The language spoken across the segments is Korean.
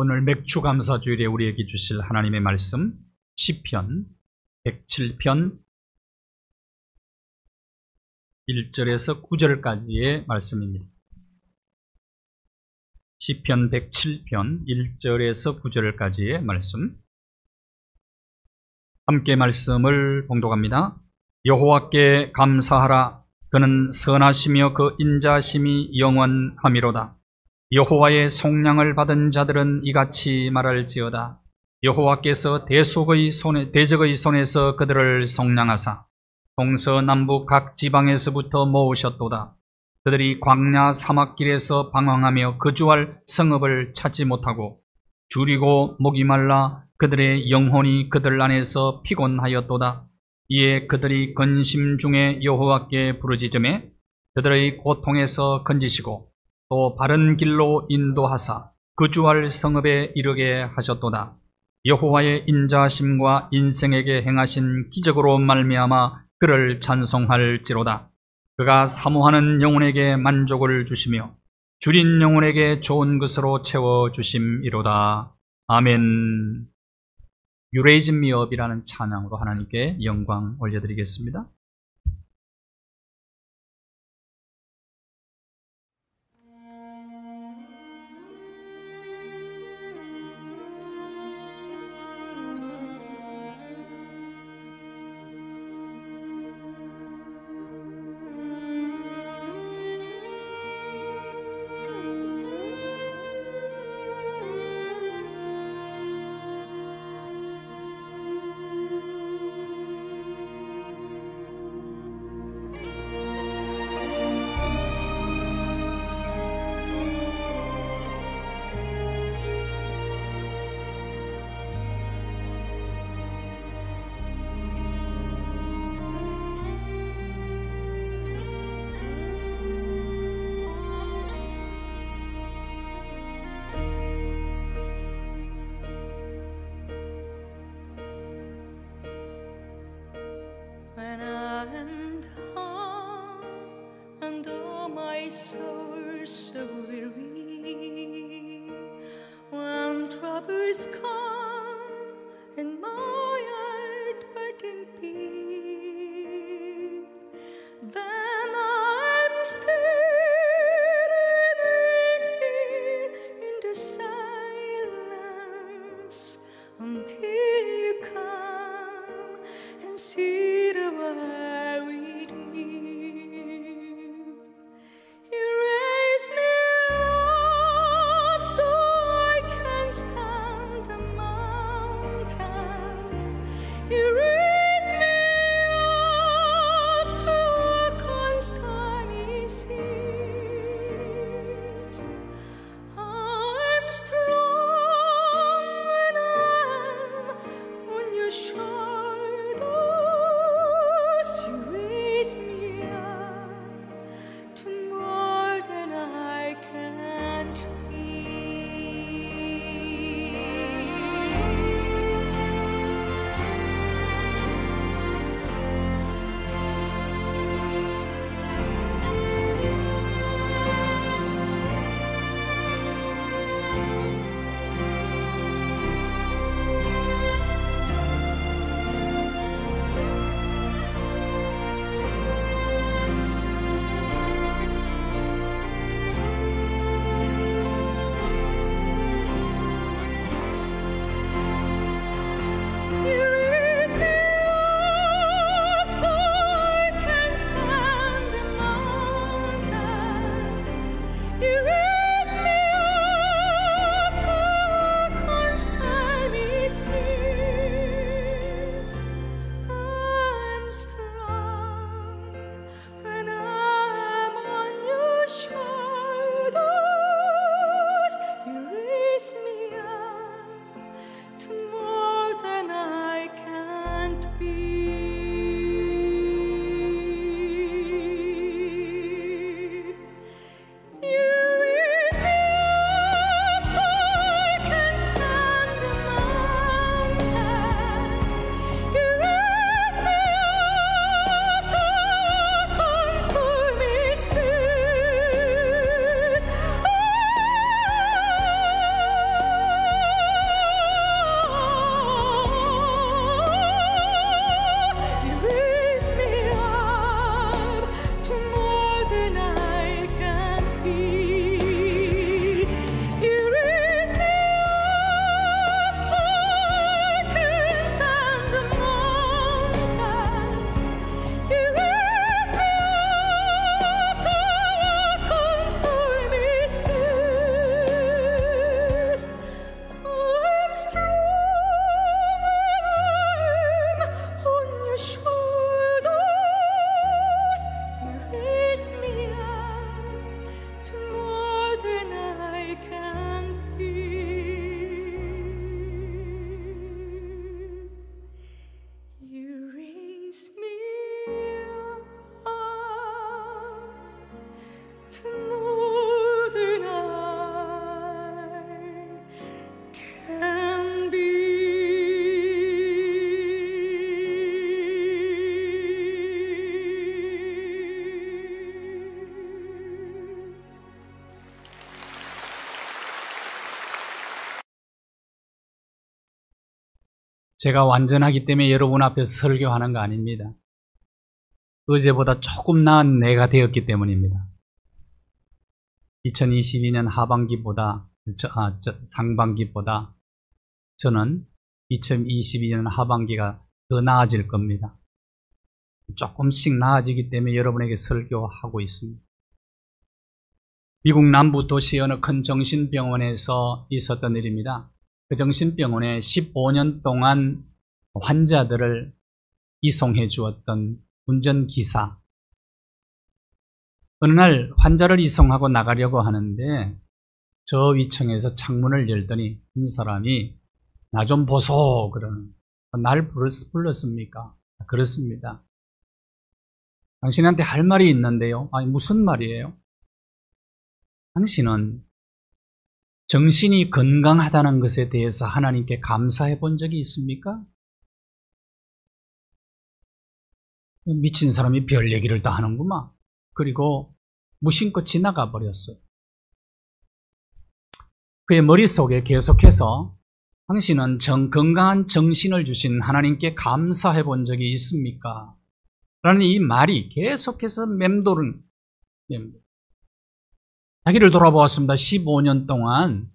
오늘 맥주 감사 주일에 우리에게 주실 하나님의 말씀 시편 107편 1절에서 9절까지의 말씀입니다. 시편 107편 1절에서 9절까지의 말씀, 함께 말씀을 봉독합니다. 여호와께 감사하라. 그는 선하시며 그 인자심이 영원하미로다. 여호와의 속량을 받은 자들은 이같이 말할지어다. 여호와께서 대적의 손에서 그들을 속량하사 동서남북 각 지방에서부터 모으셨도다. 그들이 광야 사막길에서 방황하며 거주할 성읍을 찾지 못하고 줄이고 목이 말라 그들의 영혼이 그들 안에서 피곤하였도다. 이에 그들이 근심 중에 여호와께 부르짖음에 그들의 고통에서 건지시고 또 바른 길로 인도하사 거주할 성읍에 이르게 하셨도다. 여호와의 인자심과 인생에게 행하신 기적으로 말미암아 그를 찬송할지로다. 그가 사모하는 영혼에게 만족을 주시며 줄인 영혼에게 좋은 것으로 채워주심이로다. 아멘. You raise me up이라는 찬양으로 하나님께 영광 올려드리겠습니다. When I am down and oh my soul so weary, when troubles come and my heart burden be, then I'm still and waiting in the silence until you come and see why we do. You raise me up. 제가 완전하기 때문에 여러분 앞에서 설교하는 거 아닙니다. 어제보다 조금 나은 내가 되었기 때문입니다. 2022년 상반기보다 저는 2022년 하반기가 더 나아질 겁니다. 조금씩 나아지기 때문에 여러분에게 설교하고 있습니다. 미국 남부 도시 어느 큰 정신병원에서 있었던 일입니다. 그 정신병원에 15년 동안 환자들을 이송해 주었던 운전기사. 어느 날 환자를 이송하고 나가려고 하는데 저 위층에서 창문을 열더니 한 사람이 나 좀 보소 그러는. 날 불렀습니까? 그렇습니다. 당신한테 할 말이 있는데요. 아니 무슨 말이에요? 당신은 정신이 건강하다는 것에 대해서 하나님께 감사해 본 적이 있습니까? 미친 사람이 별 얘기를 다 하는구만. 그리고 무심코 지나가 버렸어요. 그의 머릿속에 계속해서 당신은 건강한 정신을 주신 하나님께 감사해 본 적이 있습니까? 라는 이 말이 계속해서 맴도는 자기를 돌아보았습니다. 15년 동안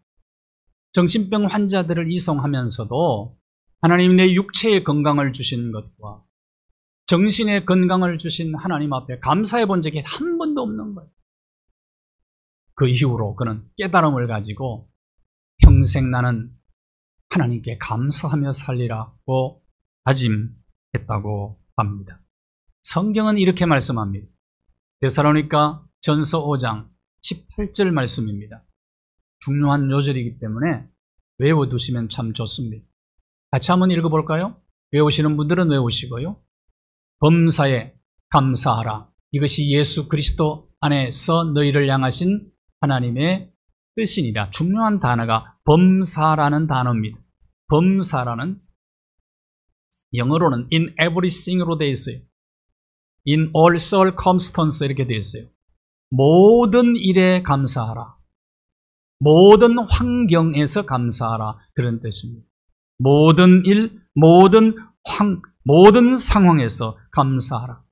정신병 환자들을 이송하면서도 하나님 내 육체의 건강을 주신 것과 정신의 건강을 주신 하나님 앞에 감사해 본 적이 한 번도 없는 거예요. 그 이후로 그는 깨달음을 가지고 평생 나는 하나님께 감사하며 살리라고 다짐했다고 합니다. 성경은 이렇게 말씀합니다. 데살로니가 전서 5장 18절 말씀입니다. 중요한 요절이기 때문에 외워두시면 참 좋습니다. 같이 한번 읽어볼까요? 외우시는 분들은 외우시고요. 범사에 감사하라. 이것이 예수 그리스도 안에서 너희를 향하신 하나님의 뜻이니라. 중요한 단어가 범사라는 단어입니다. 범사라는 영어로는 in everything으로 되어 있어요. in all circumstances 이렇게 되어 있어요. 모든 일에 감사하라. 모든 환경에서 감사하라. 그런 뜻입니다. 모든 일, 모든 상황에서 감사하라.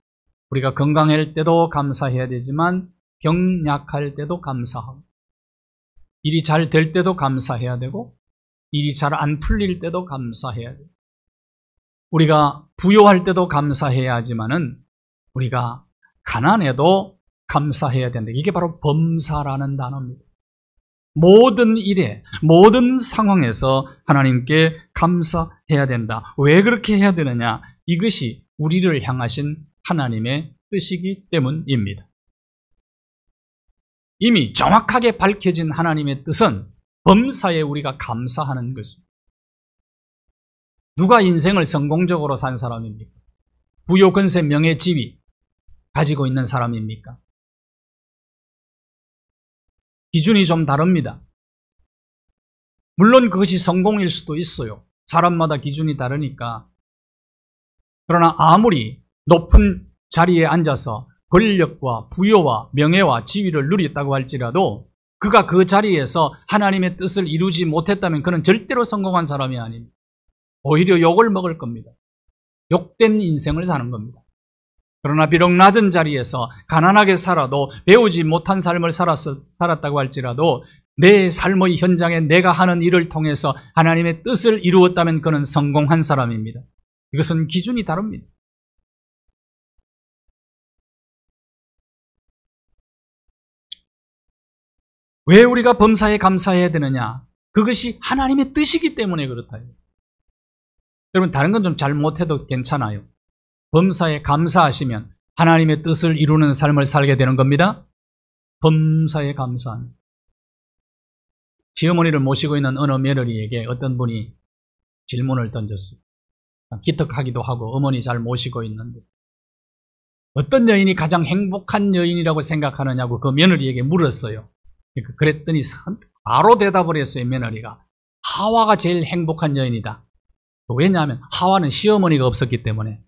우리가 건강할 때도 감사해야 되지만 병약할 때도 감사하고 일이 잘 될 때도 감사해야 되고 일이 잘 안 풀릴 때도 감사해야 돼요. 우리가 부요할 때도 감사해야 하지만은 우리가 가난해도 감사해야 된다. 이게 바로 범사라는 단어입니다. 모든 일에, 모든 상황에서 하나님께 감사해야 된다. 왜 그렇게 해야 되느냐? 이것이 우리를 향하신 하나님의 뜻이기 때문입니다. 이미 정확하게 밝혀진 하나님의 뜻은 범사에 우리가 감사하는 것입니다. 누가 인생을 성공적으로 산 사람입니까? 부요, 권세, 명예, 지위 가지고 있는 사람입니까? 기준이 좀 다릅니다. 물론 그것이 성공일 수도 있어요. 사람마다 기준이 다르니까. 그러나 아무리 높은 자리에 앉아서 권력과 부여와 명예와 지위를 누렸다고 할지라도 그가 그 자리에서 하나님의 뜻을 이루지 못했다면 그는 절대로 성공한 사람이 아닙니다. 오히려 욕을 먹을 겁니다. 욕된 인생을 사는 겁니다. 그러나 비록 낮은 자리에서 가난하게 살아도 배우지 못한 삶을 살았다고 할지라도 내 삶의 현장에 내가 하는 일을 통해서 하나님의 뜻을 이루었다면 그는 성공한 사람입니다. 이것은 기준이 다릅니다. 왜 우리가 범사에 감사해야 되느냐? 그것이 하나님의 뜻이기 때문에 그렇다. 여러분 다른 건 좀 잘못해도 괜찮아요. 범사에 감사하시면 하나님의 뜻을 이루는 삶을 살게 되는 겁니다. 범사에 감사합니다. 시어머니를 모시고 있는 어느 며느리에게 어떤 분이 질문을 던졌어요. 기특하기도 하고 어머니 잘 모시고 있는데 어떤 여인이 가장 행복한 여인이라고 생각하느냐고 그 며느리에게 물었어요. 그랬더니 바로 대답을 했어요. 며느리가 하와가 제일 행복한 여인이다. 왜냐하면 하와는 시어머니가 없었기 때문에.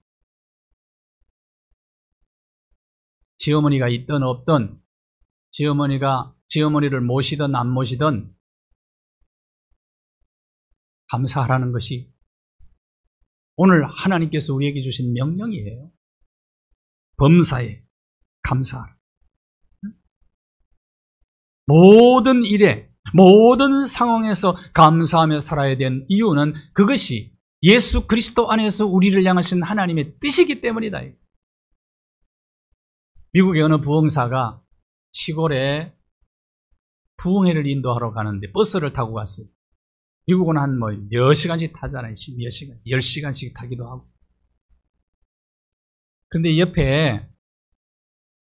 시어머니가 있든 없든 시어머니를 모시든 안 모시든 감사하라는 것이 오늘 하나님께서 우리에게 주신 명령이에요. 범사에 감사하라. 모든 일에, 모든 상황에서 감사하며 살아야 되는 이유는 그것이 예수 그리스도 안에서 우리를 향하신 하나님의 뜻이기 때문이다. 미국의 어느 부흥사가 시골에 부흥회를 인도하러 가는데 버스를 타고 갔어요. 미국은 한 몇 시간씩 타잖아요. 몇 시간, 10시간씩 타기도 하고. 그런데 옆에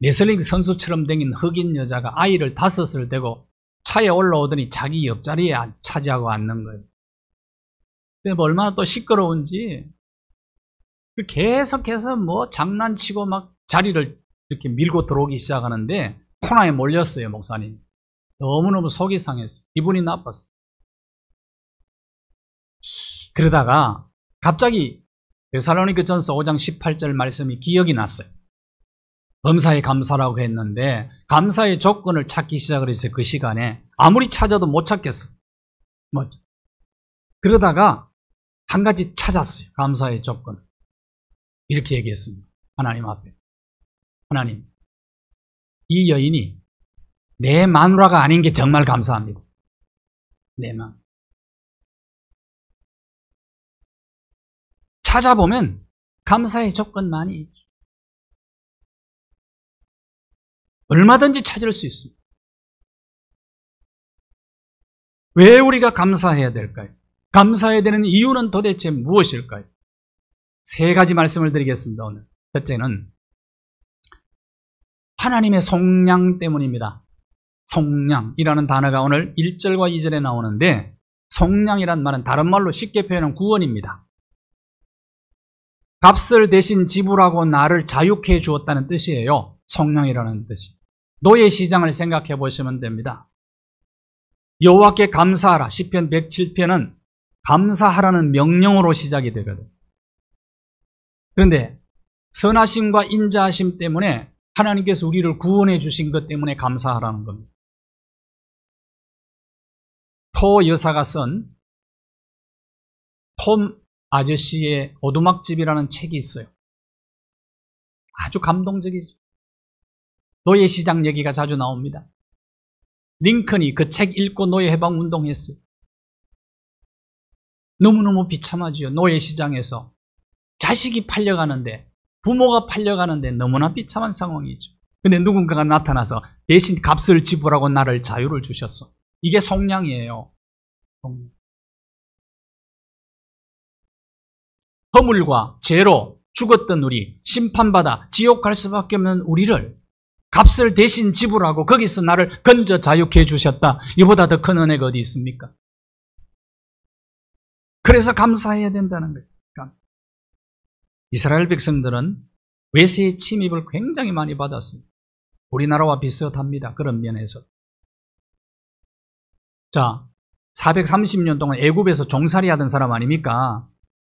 레슬링 선수처럼 생긴 흑인 여자가 아이를 5을 대고 차에 올라오더니 자기 옆자리에 차지하고 앉는 거예요. 근데 얼마나 또 시끄러운지 계속해서 장난치고 막 자리를 이렇게 밀고 들어오기 시작하는데 코너에 몰렸어요, 목사님. 너무너무 속이 상했어요. 기분이 나빴어요. 그러다가 갑자기 데살로니가전서 5장 18절 말씀이 기억이 났어요. 범사에 감사라고 했는데 감사의 조건을 찾기 시작을 했어요. 그 시간에 아무리 찾아도 못 찾겠어. 그러다가 한 가지 찾았어요. 감사의 조건. 이렇게 얘기했습니다. 하나님 앞에. 하나님, 이 여인이 내 마누라가 아닌 게 정말 감사합니다. 내 마누라. 찾아보면 감사의 조건 많이 있죠. 얼마든지 찾을 수 있습니다. 왜 우리가 감사해야 될까요? 감사해야 되는 이유는 도대체 무엇일까요? 3가지 말씀을 드리겠습니다. 오늘 첫째는 하나님의 속량 때문입니다. 속량이라는 단어가 오늘 1절과 2절에 나오는데 속량이란 말은 다른 말로 쉽게 표현하면 구원입니다. 값을 대신 지불하고 나를 자유케 해 주었다는 뜻이에요. 속량이라는 뜻이. 노예 시장을 생각해 보시면 됩니다. 여호와께 감사하라. 시편 107편은 감사하라는 명령으로 시작이 되거든요. 그런데 선하심과 인자하심 때문에 하나님께서 우리를 구원해 주신 것 때문에 감사하라는 겁니다. 토 여사가 쓴 톰 아저씨의 오두막집이라는 책이 있어요. 아주 감동적이죠. 노예시장 얘기가 자주 나옵니다. 링컨이 그 책 읽고 노예해방운동했어요. 너무너무 비참하지요. 노예시장에서 자식이 팔려가는데, 부모가 팔려가는데 너무나 비참한 상황이죠. 근데 누군가가 나타나서 대신 값을 지불하고 나를 자유를 주셨어. 이게 속량이에요. 속량. 허물과 죄로 죽었던 우리, 심판받아 지옥 갈 수밖에 없는 우리를 값을 대신 지불하고 거기서 나를 건져 자유케 해주셨다. 이보다 더 큰 은혜가 어디 있습니까? 그래서 감사해야 된다는 거예요. 이스라엘 백성들은 외세의 침입을 굉장히 많이 받았습니다. 우리나라와 비슷합니다. 그런 면에서. 자, 430년 동안 애굽에서 종살이 하던 사람 아닙니까?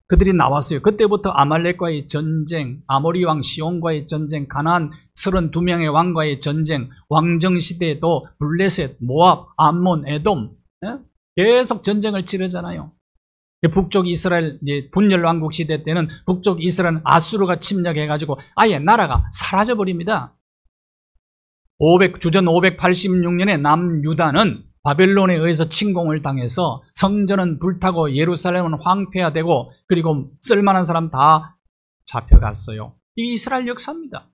그들이 나왔어요. 그때부터 아말렉과의 전쟁, 아모리 왕 시온과의 전쟁, 가나안 32명의 왕과의 전쟁, 왕정시대에도 블레셋, 모압, 암몬, 에돔 계속 전쟁을 치르잖아요. 북쪽 이스라엘 분열왕국 시대 때는 북쪽 이스라엘 아수르가 침략해가지고 아예 나라가 사라져버립니다. 주전 586년에 남유다는 바벨론에 의해서 침공을 당해서 성전은 불타고 예루살렘은 황폐화되고 그리고 쓸만한 사람 다 잡혀갔어요. 이 이스라엘 역사입니다.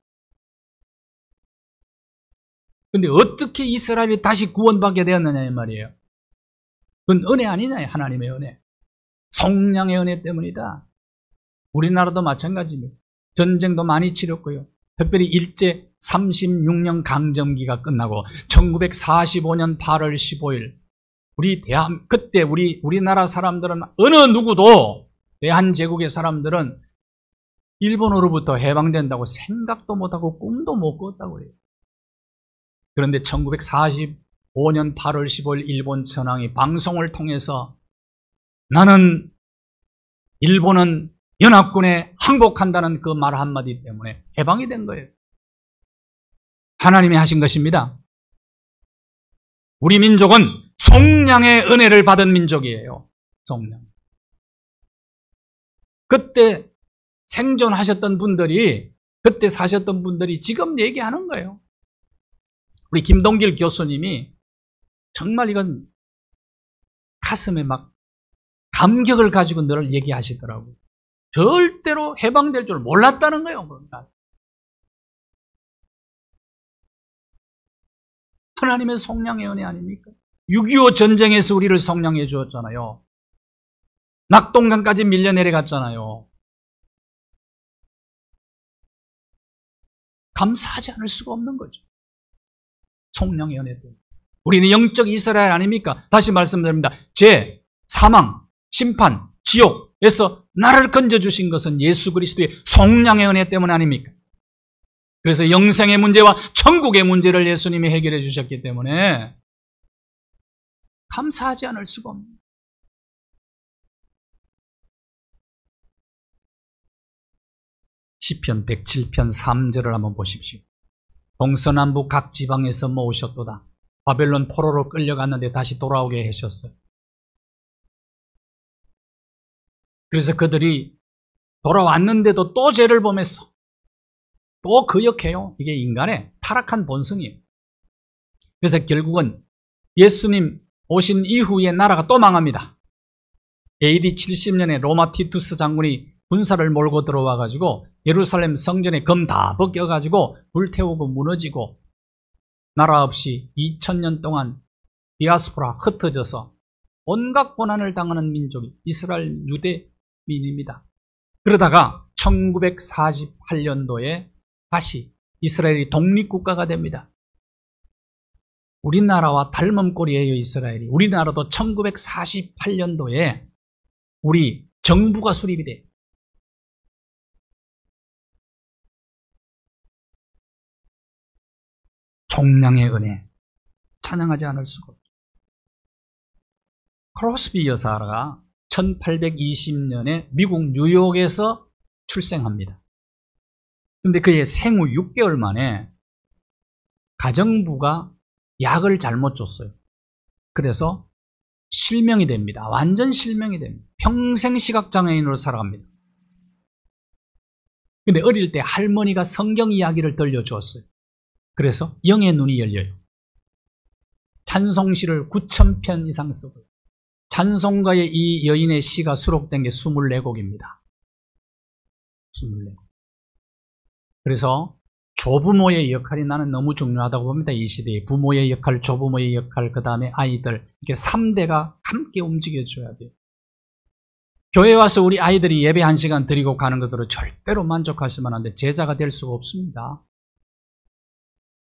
그런데 어떻게 이스라엘이 다시 구원받게 되었느냐 이 말이에요. 그건 은혜 아니냐, 하나님의 은혜. 속량의 은혜 때문이다. 우리나라도 마찬가지입니다. 전쟁도 많이 치렀고요. 특별히 일제 36년 강점기가 끝나고 1945년 8월 15일 그때 우리나라 사람들은 어느 누구도 대한제국의 사람들은 일본으로부터 해방된다고 생각도 못하고 꿈도 못 꿨다고 해요. 그런데 1945년 8월 15일 일본 천황이 방송을 통해서 나는 일본은 연합군에 항복한다는 그 말 한마디 때문에 해방이 된 거예요. 하나님이 하신 것입니다. 우리 민족은 속량의 은혜를 받은 민족이에요. 속량. 그때 생존하셨던 분들이, 그때 사셨던 분들이 지금 얘기하는 거예요. 우리 김동길 교수님이 정말 이건 가슴에 막 감격을 가지고 늘 얘기하시더라고요. 절대로 해방될 줄 몰랐다는 거예요. 하나님의 속량의 은혜 아닙니까? 6.25 전쟁에서 우리를 속량해 주었잖아요. 낙동강까지 밀려 내려갔잖아요. 감사하지 않을 수가 없는 거죠. 속량의 은혜 때문에. 우리는 영적 이스라엘 아닙니까? 다시 말씀드립니다. 죄, 사망, 심판, 지옥에서 나를 건져주신 것은 예수 그리스도의 속량의 은혜 때문 아닙니까? 그래서 영생의 문제와 천국의 문제를 예수님이 해결해 주셨기 때문에 감사하지 않을 수가 없습니다. 시편 107편 3절을 한번 보십시오. 동서남북 각 지방에서 모으셨도다. 바벨론 포로로 끌려갔는데 다시 돌아오게 하셨어요. 그래서 그들이 돌아왔는데도 또 죄를 범했어. 또 거역해요. 이게 인간의 타락한 본성이에요. 그래서 결국은 예수님 오신 이후에 나라가 또 망합니다. AD 70년에 로마 티투스 장군이 군사를 몰고 들어와가지고 예루살렘 성전에 검 다 벗겨가지고 불태우고 무너지고 나라 없이 2000년 동안 디아스포라 흩어져서 온갖 고난을 당하는 민족이 이스라엘 유대민입니다. 그러다가 1948년도에 다시 이스라엘이 독립국가가 됩니다. 우리나라와 닮은 꼴이에요, 이스라엘이. 우리나라도 1948년도에 우리 정부가 수립이 돼요. 속량의 은혜, 찬양하지 않을 수가 없죠. 크로스비 여사가 1820년에 미국 뉴욕에서 출생합니다. 근데 그의 생후 6개월 만에 가정부가 약을 잘못 줬어요. 그래서 실명이 됩니다. 완전 실명이 됩니다. 평생 시각장애인으로 살아갑니다. 근데 어릴 때 할머니가 성경 이야기를 들려주었어요. 그래서 영의 눈이 열려요. 찬송시를 9,000편 이상 쓰고요. 찬송가의 이 여인의 시가 수록된 게 24곡입니다. 24곡. 그래서 조부모의 역할이 나는 너무 중요하다고 봅니다. 이 시대에 부모의 역할, 조부모의 역할, 그 다음에 아이들, 이렇게 3대가 함께 움직여줘야 돼요. 교회에 와서 우리 아이들이 예배 1시간 드리고 가는 것으로 절대로 만족하시면 안 돼. 제자가 될 수가 없습니다.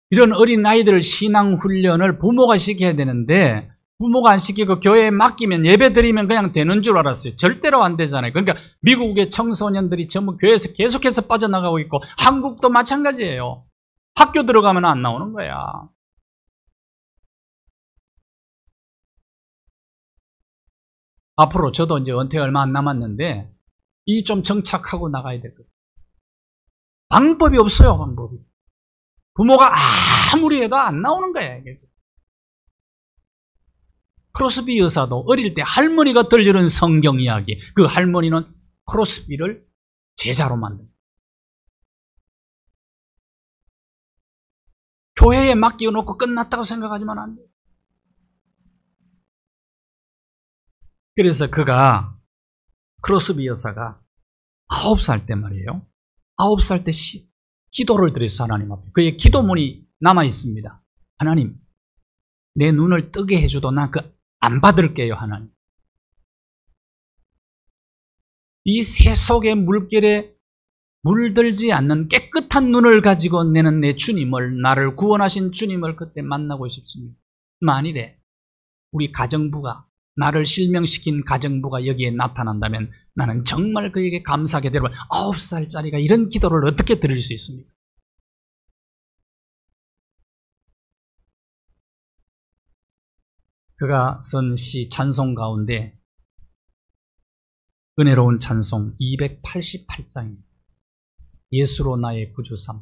이런 어린 아이들 신앙 훈련을 부모가 시켜야 되는데 부모가 안 시키고 교회에 맡기면 예배 드리면 그냥 되는 줄 알았어요. 절대로 안 되잖아요. 그러니까 미국의 청소년들이 전부 교회에서 계속해서 빠져나가고 있고 한국도 마찬가지예요. 학교 들어가면 안 나오는 거야. 앞으로 저도 이제 은퇴 얼마 안 남았는데 이 좀 정착하고 나가야 될 거예요. 방법이 없어요. 방법이. 부모가 아무리 해도 안 나오는 거야. 크로스비 여사도 어릴 때 할머니가 들려준 성경 이야기, 그 할머니는 크로스비를 제자로 만든. 교회에 맡겨놓고 끝났다고 생각하지만 안 돼요. 그래서 그가 크로스비 여사가 9살 때 말이에요. 9살 때 기도를 드렸어, 하나님 앞에. 그의 기도문이 남아 있습니다. 하나님, 내 눈을 뜨게 해줘도 난 안 받을게요, 하나님. 이 세속의 물결에 물들지 않는 깨끗한 눈을 가지고 내는 내 주님을, 나를 구원하신 주님을 그때 만나고 싶습니다. 만일에 우리 가정부가, 나를 실명시킨 가정부가 여기에 나타난다면 나는 정말 그에게 감사하게 되고 9살짜리가 이런 기도를 어떻게 드릴 수 있습니까? 그가 쓴 시 찬송 가운데 은혜로운 찬송 288장입니다. 예수로 나의 구주삼.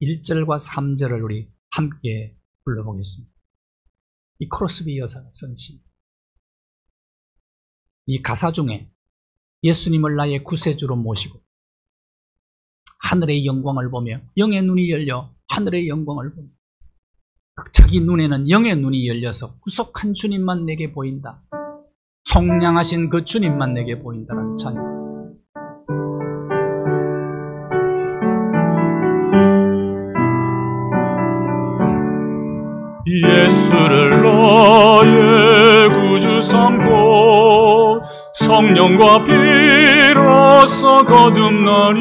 1절과 3절을 우리 함께 불러보겠습니다. 이 크로스비 여사가 쓴 시. 이 가사 중에 예수님을 나의 구세주로 모시고 하늘의 영광을 보며 영의 눈이 열려 하늘의 영광을 보며 자기 눈에는 영의 눈이 열려서 구속한 주님만 내게 보인다. 속량하신 그 주님만 내게 보인다는 찬양. 예수를 나의 구주 삼고 성령과 비로소 거듭나니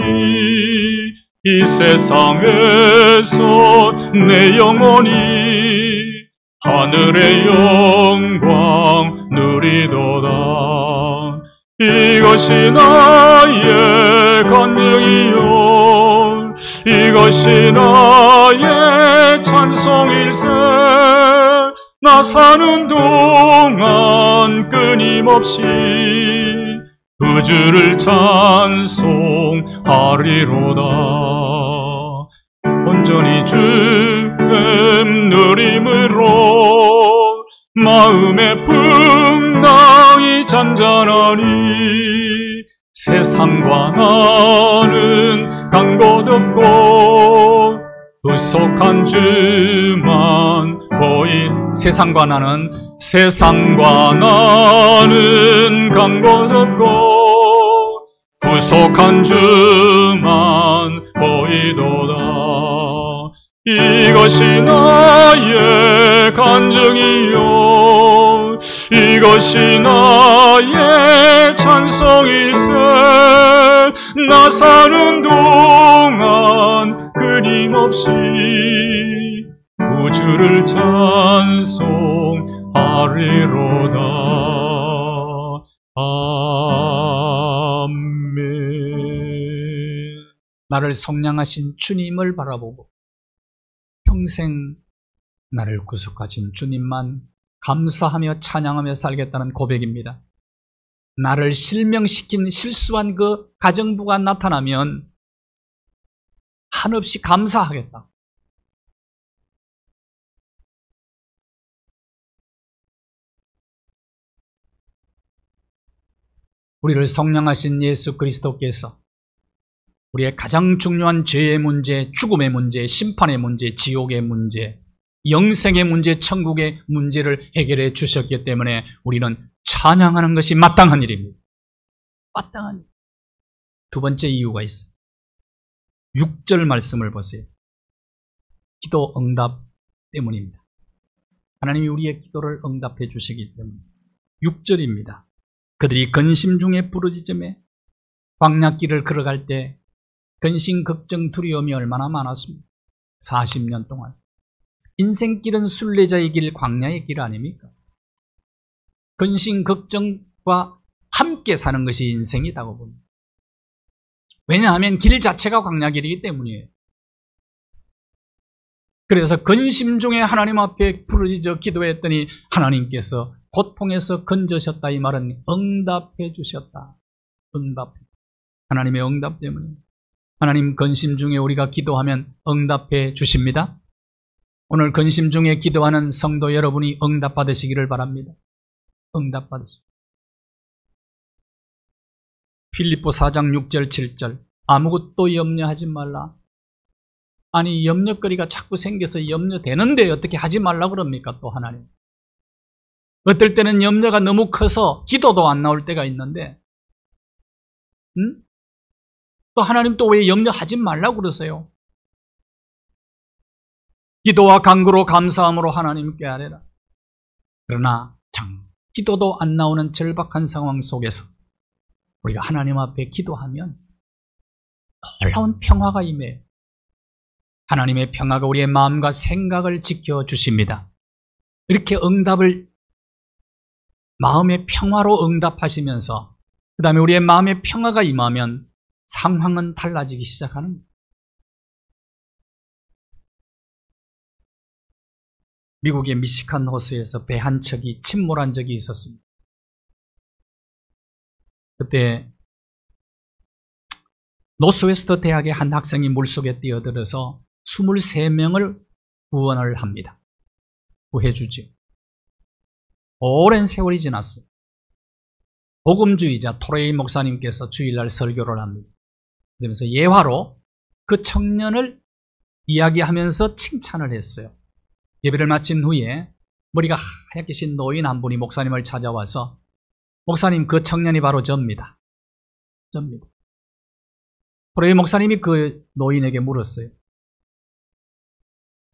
이 세상에서 내 영혼이 하늘의 영광 누리도다. 이것이 나의 간증이요 이것이 나의 찬송일세. 나 사는 동안 끊임없이 그 주를 찬송하리로다. 온전히 주님 누림으로 마음의 풍랑이 잔잔하니 세상과 나는 간 곳 없고 구속한 주만 보인. 세상과 나는 간 곳 없고 구속한 주만 보이도다. 이것이 나의 간증이요 이것이 나의 찬송일세. 나 사는 동안 끊임없이 구주를 찬송하리로다. 아멘. 나를 속량하신 주님을 바라보고 평생 나를 구속하신 주님만 감사하며 찬양하며 살겠다는 고백입니다. 나를 실명시킨 실수한 그 가정부가 나타나면 한없이 감사하겠다. 우리를 속량하신 예수 그리스도께서 우리의 가장 중요한 죄의 문제, 죽음의 문제, 심판의 문제, 지옥의 문제, 영생의 문제, 천국의 문제를 해결해 주셨기 때문에 우리는 찬양하는 것이 마땅한 일입니다. 마땅한 일. 두 번째 이유가 있어요. 6절 말씀을 보세요. 기도 응답 때문입니다. 하나님이 우리의 기도를 응답해 주시기 때문에. 6절입니다. 그들이 근심 중에 부르짖음에 광야길을 걸어갈 때 근심, 걱정, 두려움이 얼마나 많았습니까? 40년 동안. 인생길은 순례자의 길, 광야의 길 아닙니까? 근심, 걱정과 함께 사는 것이 인생이라고 봅니다. 왜냐하면 길 자체가 광야길이기 때문이에요. 그래서 근심 중에 하나님 앞에 부르짖어 기도했더니 하나님께서 고통에서 건져셨다. 이 말은 응답해 주셨다. 응답. 하나님의 응답 때문입니다. 하나님 근심 중에 우리가 기도하면 응답해 주십니다. 오늘 근심 중에 기도하는 성도 여러분이 응답 받으시기를 바랍니다. 응답 받으시기. 필립보 4장 6절 7절 아무것도 염려하지 말라. 아니 염려거리가 자꾸 생겨서 염려되는데 어떻게 하지 말라 그럽니까? 또 하나님. 어떨 때는 염려가 너무 커서 기도도 안 나올 때가 있는데 또 하나님 또 왜 염려하지 말라고 그러세요? 기도와 간구로 감사함으로 하나님께 아뢰라. 그러나 기도도 안 나오는 절박한 상황 속에서 우리가 하나님 앞에 기도하면 놀라운 평화가 임해요. 하나님의 평화가 우리의 마음과 생각을 지켜주십니다. 이렇게 응답을 마음의 평화로 응답하시면서 그 다음에 우리의 마음의 평화가 임하면 상황은 달라지기 시작하는 거예요. 미국의 미시간 호수에서 배 한 척이 침몰한 적이 있었습니다. 그때 노스웨스트 대학의 한 학생이 물속에 뛰어들어서 23명을 구원을 합니다. 구해주죠. 오랜 세월이 지났어요. 복음주의자 토레이 목사님께서 주일날 설교를 합니다. 그러면서 예화로 그 청년을 이야기하면서 칭찬을 했어요. 예배를 마친 후에 머리가 하얗게 신 노인 한 분이 목사님을 찾아와서 목사님, 그 청년이 바로 접니다. 토레이 목사님이 그 노인에게 물었어요.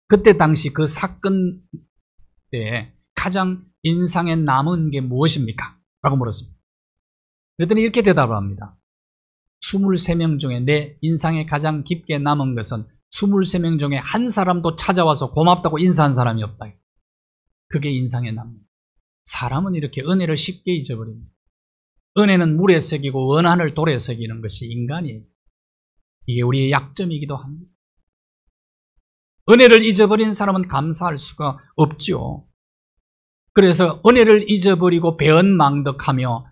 그때 당시 그 사건 때 가장 인상에 남은 게 무엇입니까? 라고 물었습니다. 그랬더니 이렇게 대답을 합니다. 23명 중에 내 인상에 가장 깊게 남은 것은 23명 중에 한 사람도 찾아와서 고맙다고 인사한 사람이 없다. 그게 인상에 남는. 사람은 이렇게 은혜를 쉽게 잊어버립니다. 은혜는 물에 새기고 원한을 돌에 새기는 것이 인간이에요. 이게 우리의 약점이기도 합니다. 은혜를 잊어버린 사람은 감사할 수가 없죠. 그래서 은혜를 잊어버리고 배은망덕하며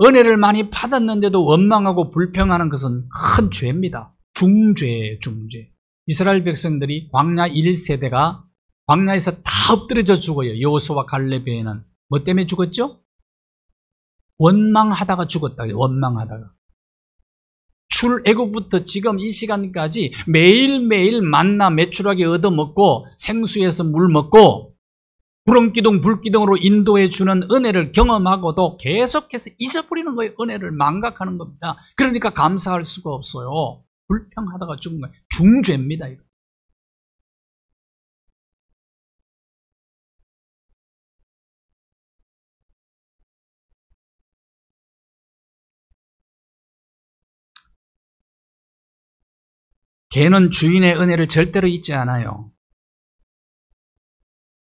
은혜를 많이 받았는데도 원망하고 불평하는 것은 큰 죄입니다. 중죄예요, 중죄. 이스라엘 백성들이 광야 1세대가 광야에서 다 엎드려져 죽어요. 여호수아와 갈렙에는 뭐 때문에 죽었죠? 원망하다가 죽었다. 원망하다가. 출애굽부터 지금 이 시간까지 매일매일 만나 메추라기 얻어먹고 생수에서 물 먹고 구름기둥 불기둥으로 인도해 주는 은혜를 경험하고도 계속해서 잊어버리는 거예요. 은혜를 망각하는 겁니다. 그러니까 감사할 수가 없어요. 불평하다가 죽은 거예요. 중죄입니다. 이거. 개는 주인의 은혜를 절대로 잊지 않아요.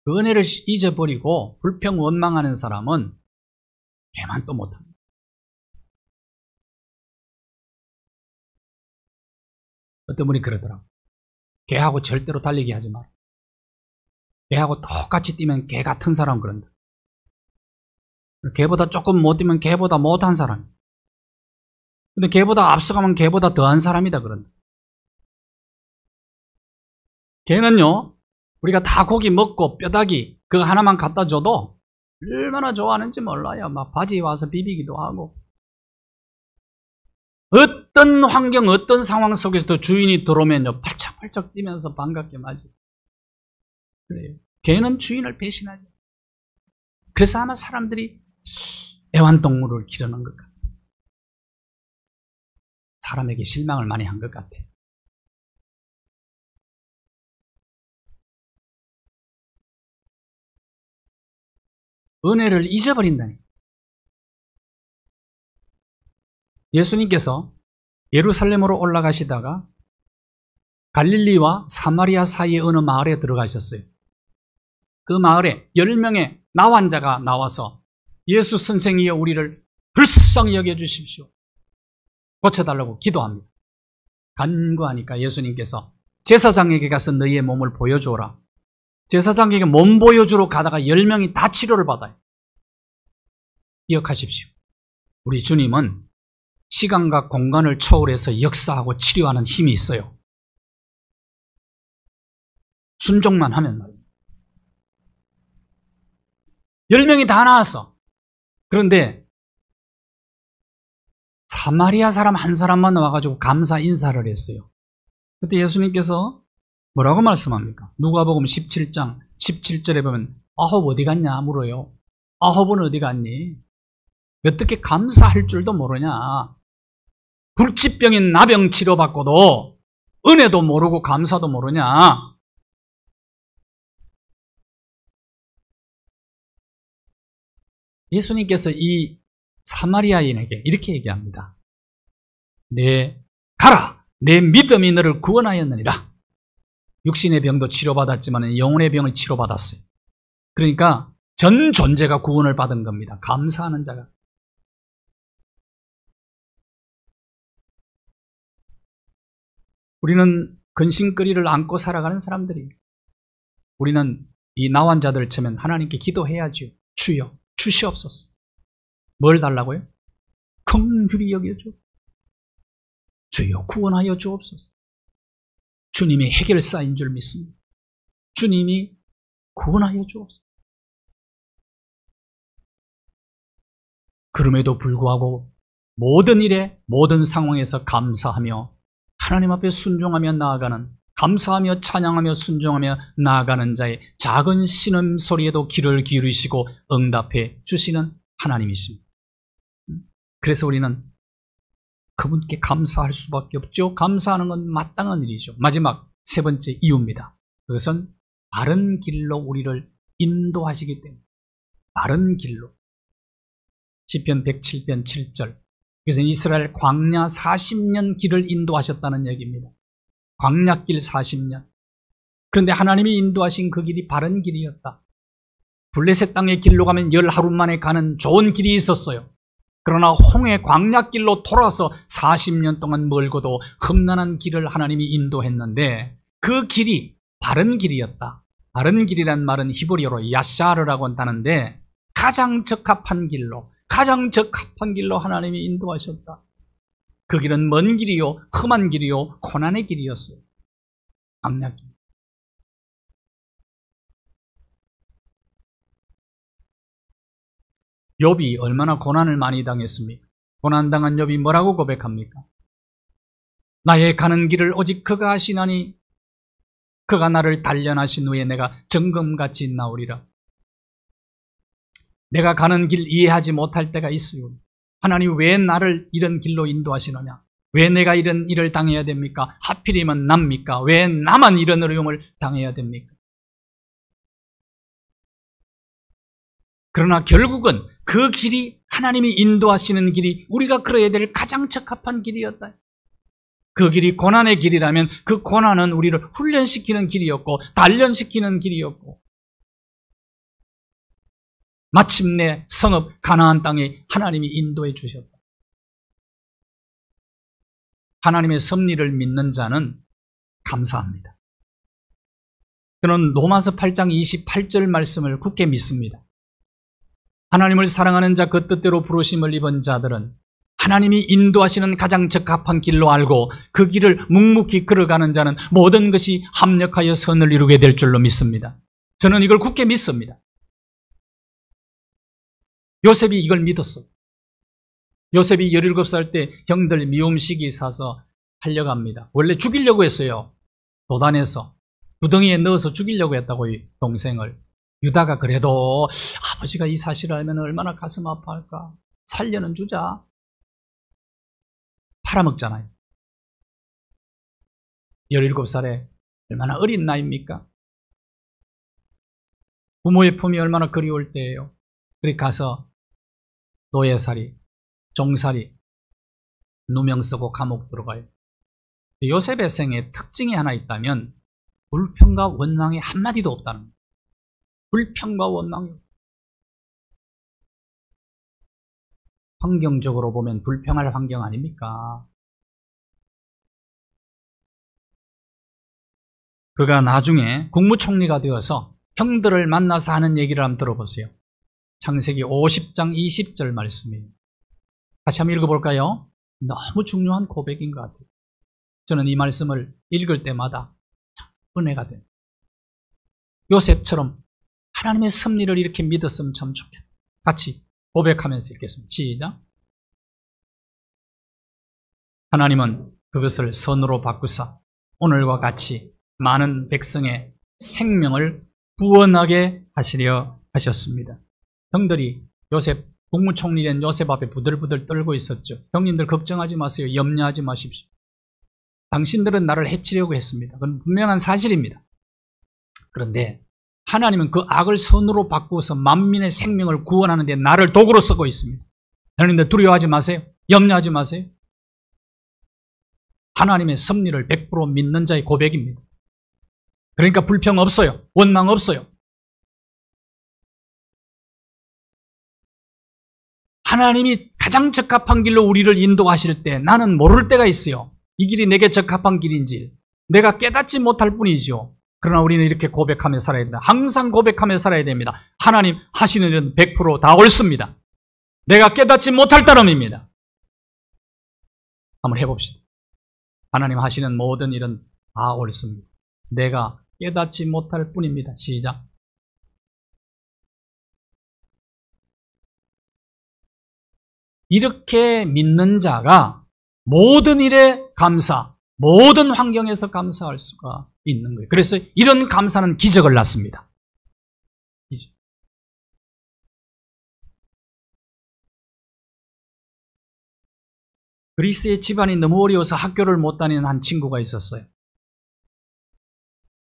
그 은혜를 잊어버리고 불평 원망하는 사람은 개만 또 못합니다. 어떤 분이 그러더라고요. 개하고 절대로 달리기 하지 마라. 개하고 똑같이 뛰면 개 같은 사람 그런다. 개보다 조금 못 뛰면 개보다 못한 사람. 근데 개보다 앞서가면 개보다 더한 사람이다 그런다. 개는요, 우리가 다 고기 먹고 뼈다귀 그거 하나만 갖다 줘도 얼마나 좋아하는지 몰라요. 막 바지에 와서 비비기도 하고. 어떤 환경, 어떤 상황 속에서도 주인이 들어오면요, 팔짝팔짝 뛰면서 반갑게 맞아요. 그래요. 개는 주인을 배신하죠. 그래서 아마 사람들이 애완동물을 기르는 것 같아요. 사람에게 실망을 많이 한 것 같아요. 은혜를 잊어버린다니. 예수님께서 예루살렘으로 올라가시다가 갈릴리와 사마리아 사이의 어느 마을에 들어가셨어요. 그 마을에 10명의 나환자가 나와서 예수 선생이여 우리를 불쌍히 여겨주십시오. 고쳐달라고 기도합니다. 간구하니까 예수님께서 제사장에게 가서 너희의 몸을 보여주어라. 제사장에게 몸 보여주러 가다가 10명이 다 치료를 받아요. 기억하십시오. 우리 주님은 시간과 공간을 초월해서 역사하고 치료하는 힘이 있어요. 순종만 하면 말이에요. 10명이 다 나왔어. 그런데 사마리아 사람 한 사람만 와가지고 감사 인사를 했어요. 그때 예수님께서 뭐라고 말씀합니까? 누가복음 17장 17절에 보면 아홉 어디 갔냐 물어요. 아홉은 어디 갔니? 어떻게 감사할 줄도 모르냐? 불치병인 나병 치료받고도 은혜도 모르고 감사도 모르냐? 예수님께서 이 사마리아인에게 이렇게 얘기합니다. 가라! 내 믿음이 너를 구원하였느니라. 육신의 병도 치료받았지만 영혼의 병을 치료받았어요. 그러니까 전 존재가 구원을 받은 겁니다. 감사하는 자가. 우리는 근심거리를 안고 살아가는 사람들이에요. 우리는 이 나환자들처럼 하나님께 기도해야지요. 주여 주시옵소서. 뭘 달라고요? 긍휼히 여겨줘. 주여 구원하여 주옵소서. 주님이 해결사인 줄 믿습니다. 주님이 구원하여 주옵소서. 그럼에도 불구하고 모든 일에 모든 상황에서 감사하며 하나님 앞에 순종하며 나아가는, 감사하며 찬양하며 순종하며 나아가는 자의 작은 신음소리에도 귀를 기울이시고 응답해 주시는 하나님이십니다. 그래서 우리는 그분께 감사할 수밖에 없죠. 감사하는 건 마땅한 일이죠. 마지막 세 번째 이유입니다. 그것은 바른 길로 우리를 인도하시기 때문에. 바른 길로. 시편 107편 7절. 그래서 이스라엘 광야 40년 길을 인도하셨다는 얘기입니다. 광야길 40년. 그런데 하나님이 인도하신 그 길이 바른 길이었다. 블레셋 땅의 길로 가면 10하루 만에 가는 좋은 길이 있었어요. 그러나 홍해 광야길로 돌아서 40년 동안 멀고도 험난한 길을 하나님이 인도했는데 그 길이 바른 길이었다. 바른 길이란 말은 히브리어로 야샤르라고 한다는데 가장 적합한 길로 하나님이 인도하셨다. 그 길은 먼 길이요, 험한 길이요, 고난의 길이었어요. 광야길. 욥이 얼마나 고난을 많이 당했습니까? 고난당한 욥이 뭐라고 고백합니까? 나의 가는 길을 오직 그가 아시나니 그가 나를 단련하신 후에 내가 정금같이 나오리라. 내가 가는 길 이해하지 못할 때가 있어요. 하나님 왜 나를 이런 길로 인도하시느냐? 왜 내가 이런 일을 당해야 됩니까? 하필이면 납니까? 왜 나만 이런 어려움을 당해야 됩니까? 그러나 결국은 그 길이 하나님이 인도하시는 길이 우리가 걸어야 될 가장 적합한 길이었다. 그 길이 고난의 길이라면 그 고난은 우리를 훈련시키는 길이었고 단련시키는 길이었고 마침내 성읍 가나안 땅에 하나님이 인도해 주셨다. 하나님의 섭리를 믿는 자는 감사합니다. 저는 로마서 8장 28절 말씀을 굳게 믿습니다. 하나님을 사랑하는 자 그 뜻대로 부르심을 입은 자들은 하나님이 인도하시는 가장 적합한 길로 알고 그 길을 묵묵히 걸어가는 자는 모든 것이 합력하여 선을 이루게 될 줄로 믿습니다. 저는 이걸 굳게 믿습니다. 요셉이 이걸 믿었어요. 요셉이 17살 때 형들 미움시기 사서 팔려갑니다. 원래 죽이려고 했어요. 도단에서 구덩이에 넣어서 죽이려고 했다고 동생을. 유다가 그래도 아버지가 이 사실을 알면 얼마나 가슴 아파할까. 살려는 주자. 팔아먹잖아요. 17살에 얼마나 어린 나이입니까? 부모의 품이 얼마나 그리울 때예요. 그렇게 가서 노예살이, 종살이, 누명 쓰고 감옥 들어가요. 요셉의 생에 특징이 하나 있다면 불평과 원망이 한마디도 없다는 거예요. 불평과 원망이. 환경적으로 보면 불평할 환경 아닙니까? 그가 나중에 국무총리가 되어서 형들을 만나서 하는 얘기를 한번 들어보세요. 창세기 50장 20절 말씀이에요. 다시 한번 읽어볼까요? 너무 중요한 고백인 것 같아요. 저는 이 말씀을 읽을 때마다 은혜가 돼요. 요셉처럼 하나님의 섭리를 이렇게 믿었으면 참 좋겠다. 같이 고백하면서 읽겠습니다. 시작. 하나님은 그것을 선으로 바꾸사 오늘과 같이 많은 백성의 생명을 구원하게 하시려 하셨습니다. 형들이 요셉, 국무총리된 요셉 앞에 부들부들 떨고 있었죠. 형님들 걱정하지 마세요. 염려하지 마십시오. 당신들은 나를 해치려고 했습니다. 그건 분명한 사실입니다. 그런데 하나님은 그 악을 선으로 바꾸어서 만민의 생명을 구원하는 데 나를 도구로 쓰고 있습니다. 형님들 두려워하지 마세요. 염려하지 마세요. 하나님의 섭리를 100% 믿는 자의 고백입니다. 그러니까 불평 없어요. 원망 없어요. 하나님이 가장 적합한 길로 우리를 인도하실 때 나는 모를 때가 있어요. 이 길이 내게 적합한 길인지 내가 깨닫지 못할 뿐이죠. 그러나 우리는 이렇게 고백하며 살아야 된다. 항상 고백하며 살아야 됩니다. 하나님 하시는 일은 100% 다 옳습니다. 내가 깨닫지 못할 따름입니다. 한번 해봅시다. 하나님 하시는 모든 일은 다 옳습니다. 내가 깨닫지 못할 뿐입니다. 시작. 이렇게 믿는 자가 모든 일에 감사, 모든 환경에서 감사할 수가 있는 거예요. 그래서 이런 감사는 기적을 낳습니다. 기적. 그리스의 집안이 너무 어려워서 학교를 못 다니는 한 친구가 있었어요.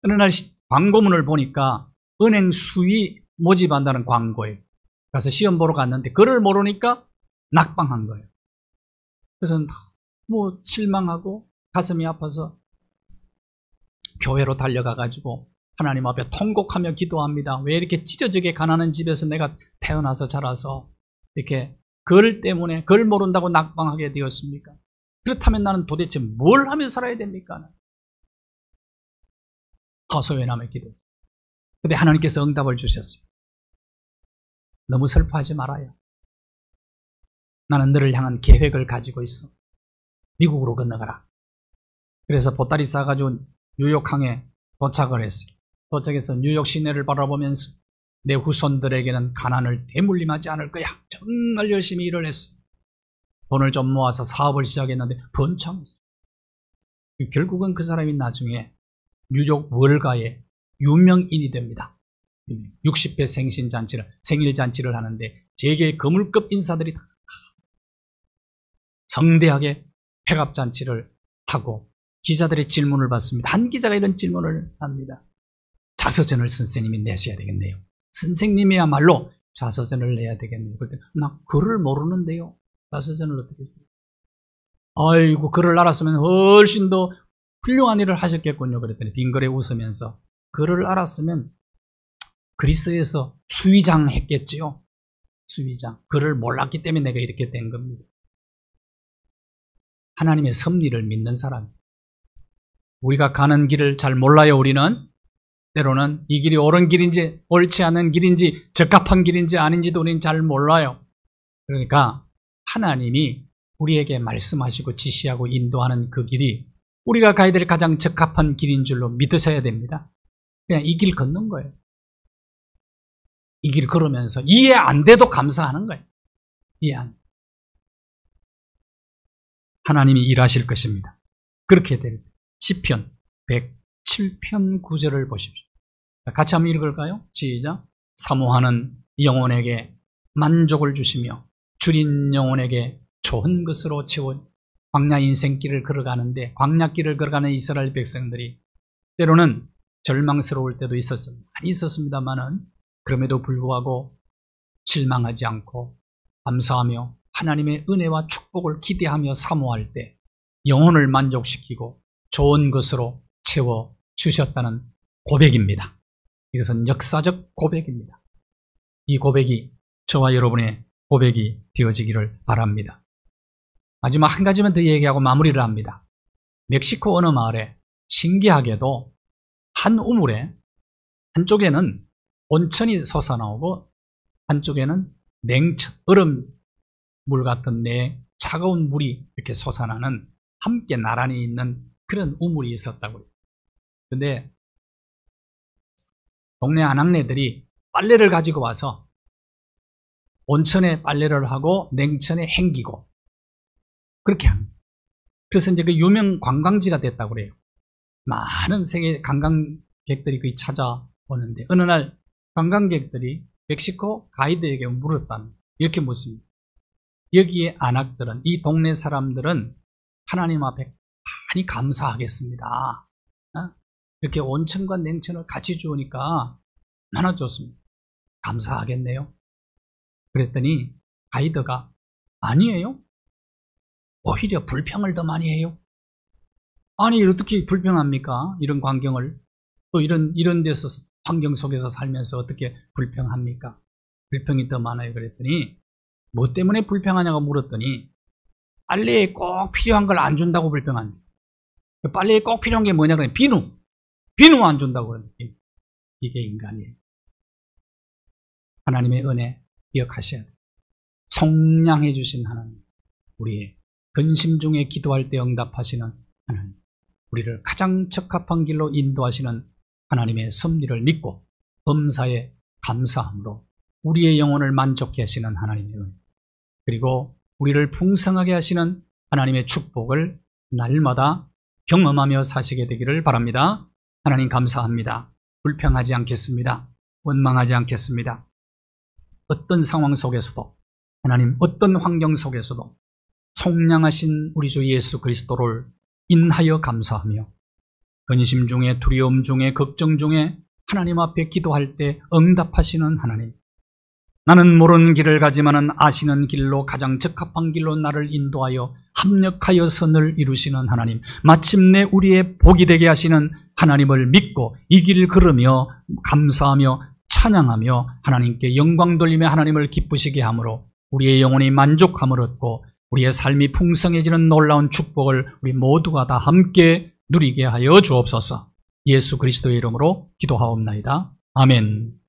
어느 날 광고문을 보니까 은행 수의 모집한다는 광고예요. 가서 시험 보러 갔는데 그를 모르니까 낙방한 거예요. 그래서 뭐 실망하고 가슴이 아파서 교회로 달려가가지고 하나님 앞에 통곡하며 기도합니다. 왜 이렇게 찢어지게 가난한 집에서 내가 태어나서 자라서 이렇게 글 때문에 글 모른다고 낙방하게 되었습니까? 그렇다면 나는 도대체 뭘 하며 살아야 됩니까? 하소연하며 기도. 근데 하나님께서 응답을 주셨어요. 너무 슬퍼하지 말아요. 나는 너를 향한 계획을 가지고 있어. 미국으로 건너가라. 그래서 보따리 싸가지고 뉴욕항에 도착을 했어요. 도착해서 뉴욕 시내를 바라보면서 내 후손들에게는 가난을 대물림하지 않을 거야. 정말 열심히 일을 했어요. 돈을 좀 모아서 사업을 시작했는데 번창했어요. 결국은 그 사람이 나중에 뉴욕 월가의 유명인이 됩니다. 60회 생일잔치를 하는데 세계 거물급 인사들이 다 성대하게 폐갑잔치를 하고 기자들의 질문을 받습니다. 한 기자가 이런 질문을 합니다. 자서전을 선생님이 내셔야 되겠네요. 선생님이야말로 자서전을 내야 되겠네요. 그때 나 글을 모르는데요. 자서전을 어떻게 써요? 아이고 글을 알았으면 훨씬 더 훌륭한 일을 하셨겠군요. 그랬더니 빙그레 웃으면서 글을 알았으면 그리스에서 수의장 했겠지요. 수의장. 글을 몰랐기 때문에 내가 이렇게 된 겁니다. 하나님의 섭리를 믿는 사람. 우리가 가는 길을 잘 몰라요. 우리는 때로는 이 길이 옳은 길인지 옳지 않은 길인지 적합한 길인지 아닌지도 우리는 잘 몰라요. 그러니까 하나님이 우리에게 말씀하시고 지시하고 인도하는 그 길이 우리가 가야 될 가장 적합한 길인 줄로 믿으셔야 됩니다. 그냥 이 길 걷는 거예요. 이 길 걸으면서 이해 안 돼도 감사하는 거예요. 이해 안 돼. 하나님이 일하실 것입니다. 그렇게 될 때 시편 107편 9절을 보십시오. 같이 한번 읽을까요? 시작. 사모하는 영혼에게 만족을 주시며 줄인 영혼에게 좋은 것으로 채워. 광야 인생길을 걸어가는데 광야길을 걸어가는 이스라엘 백성들이 때로는 절망스러울 때도 있었습니다. 많이 있었습니다만은 그럼에도 불구하고 실망하지 않고 감사하며 하나님의 은혜와 축복을 기대하며 사모할 때 영혼을 만족시키고 좋은 것으로 채워 주셨다는 고백입니다. 이것은 역사적 고백입니다. 이 고백이 저와 여러분의 고백이 되어지기를 바랍니다. 마지막 한 가지만 더 얘기하고 마무리를 합니다. 멕시코 어느 마을에 신기하게도 한 우물에 한쪽에는 온천이 솟아나오고 한쪽에는 얼음물 같은 차가운 물이 이렇게 솟아나는 함께 나란히 있는 그런 우물이 있었다고요. 근데 동네 아낙네들이 빨래를 가지고 와서 온천에 빨래를 하고 냉천에 헹기고 그렇게 합니다. 그래서 이제 그 유명 관광지가 됐다고 그래요. 많은 세계 관광객들이 거기 찾아오는데 어느 날 관광객들이 멕시코 가이드에게 물었답니다. 이렇게 묻습니다. 여기에 아낙들은, 이 동네 사람들은 하나님 앞에 많이 감사하겠습니다. 이렇게 온천과 냉천을 같이 주으니까 얼마나 좋습니다. 감사하겠네요. 그랬더니 가이드가 아니에요. 오히려 불평을 더 많이 해요. 아니 어떻게 불평합니까? 이런 광경을 또 이런 데서 환경 속에서 살면서 어떻게 불평합니까? 불평이 더 많아요. 그랬더니 뭐 때문에 불평하냐고 물었더니 빨래에 꼭 필요한 걸 안 준다고 불평합니다. 빨래에 꼭 필요한 게 뭐냐 그러면 비누 안 준다고 그러는 이게 인간이에요. 하나님의 은혜 기억하셔야 돼요. 성량해 주신 하나님, 우리의 근심 중에 기도할 때 응답하시는 하나님, 우리를 가장 적합한 길로 인도하시는 하나님의 섭리를 믿고 범사에 감사함으로 우리의 영혼을 만족케 하시는 하나님의 은혜, 그리고 우리를 풍성하게 하시는 하나님의 축복을 날마다 경험하며 사시게 되기를 바랍니다. 하나님 감사합니다. 불평하지 않겠습니다. 원망하지 않겠습니다. 어떤 상황 속에서도, 하나님 어떤 환경 속에서도 속량하신 우리 주 예수 그리스도를 인하여 감사하며, 근심 중에, 두려움 중에, 걱정 중에 하나님 앞에 기도할 때 응답하시는 하나님, 나는 모르는 길을 가지만은 아시는 길로, 가장 적합한 길로 나를 인도하여 합력하여 선을 이루시는 하나님, 마침내 우리의 복이 되게 하시는 하나님을 믿고 이 길을 걸으며 감사하며 찬양하며 하나님께 영광 돌리며 하나님을 기쁘시게 함으로 우리의 영혼이 만족함을 얻고 우리의 삶이 풍성해지는 놀라운 축복을 우리 모두가 다 함께 누리게 하여 주옵소서. 예수 그리스도의 이름으로 기도하옵나이다. 아멘.